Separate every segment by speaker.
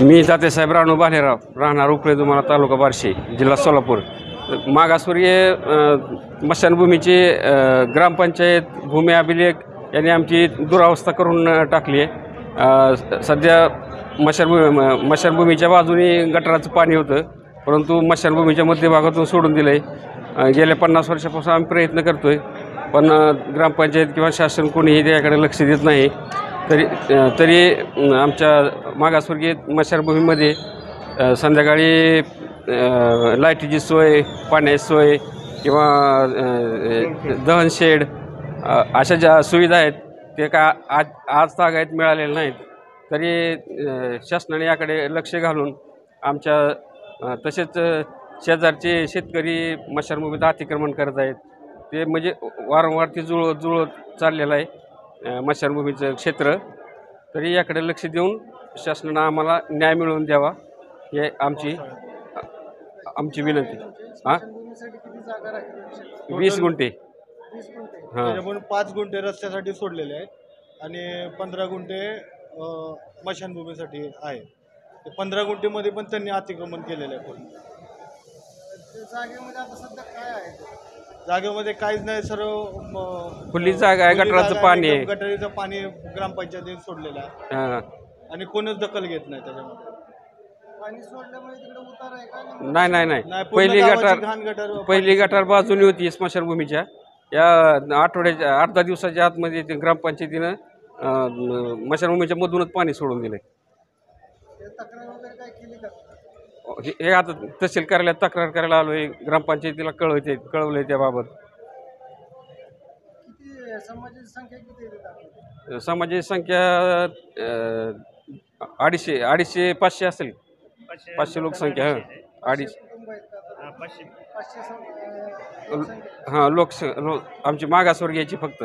Speaker 1: मी तात्यासाहेब राणू भालेराव, राहणार उपळे दुमाला, तालुका बार्शी, जिल्हा सोलापूर. मागासवर्गीय स्मशानभूमीची ग्रामपंचायत भूमी अभिलेख यांनी आमची दुरावस्था करून टाकली आहे. सध्या स्मशानभूमीच्या बाजूने गटाराचं पाणी होतं, परंतु स्मशानभूमीच्या मध्यभागातून सोडून दिलं आहे. गेल्या 50 वर्षापासून आम्ही प्रयत्न करतो आहे, पण ग्रामपंचायत किंवा शासन कोणीही त्याकडे लक्ष देत नाही. तरी आमच्या मागासवर्गीय स्मशानभूमीमध्ये संध्याकाळी लाईटीची सोय, पाण्याची सोय किंवा दहन शेड अशा ज्या सुविधा आहेत ते का आज तागायत मिळालेल्या नाहीत. तरी शासनाने याकडे लक्ष घालून आमच्या तसेच शेजारचे शेतकरी स्मशानभूमीत अतिक्रमण करत आहेत. ते म्हणजे वारंवार ते जुळत चाललेलं आहे स्मशानभूमीचं क्षेत्र. तरी याकडे लक्ष देऊन शासनानं आम्हाला न्याय मिळवून द्यावा हे आमची विनंती. 20 गुंठे.
Speaker 2: त्याच्यामुळे 5 गुंठे रस्त्यासाठी सोडलेले आहेत आणि 15 गुंठे स्मशानभूमीसाठी आहे. 15 गुंठेमध्ये पण त्यांनी अतिक्रमण केलेलं आहे. जागेमध्ये आता सध्या काय आहे? जागेमध्ये काहीच नाही, सर्व
Speaker 1: खुली जागा आहे, गटाराचं पाणी आहे,
Speaker 2: गटारीचं पाणी ग्रामपंचायतीने सोडलेलं आहे आणि कोणीच दखल घेत नाही. त्याच्यामध्ये पाणी सोडल्यामुळे तिकडे उतार आहे का?
Speaker 1: नाही. पहिली गटार बाजूनी होती स्मशानभूमीच्या. या आठवड्याच्या 8-10 दिवसाच्या आतमध्ये ते ग्रामपंचायतीनं स्मशानभूमीच्या मधूनच पाणी सोडून दिलंय. हे आता तहसील कार्यालयात तक्रार करायला आलोय, ग्रामपंचायतीला कळवलंय त्याबाबत. समाजाची संख्या 250-500 असेल. 500 लोकसंख्या. 250. आमची मागासवर्गीयाची फक्त.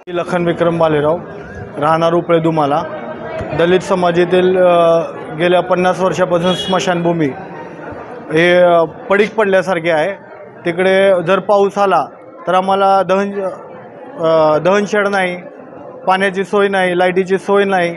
Speaker 2: लखन विक्रम भालेराव, राहणार उपळे दुमाला. दलित समाजातील गेल्या 50 वर्षापासून स्मशानभूमी हे पडीक पडल्यासारखे आहे. तिकडे जर पाऊस आला तर आम्हाला दहनशेड नाही, पाण्याची सोय नाही, लाईटीची सोय नाही.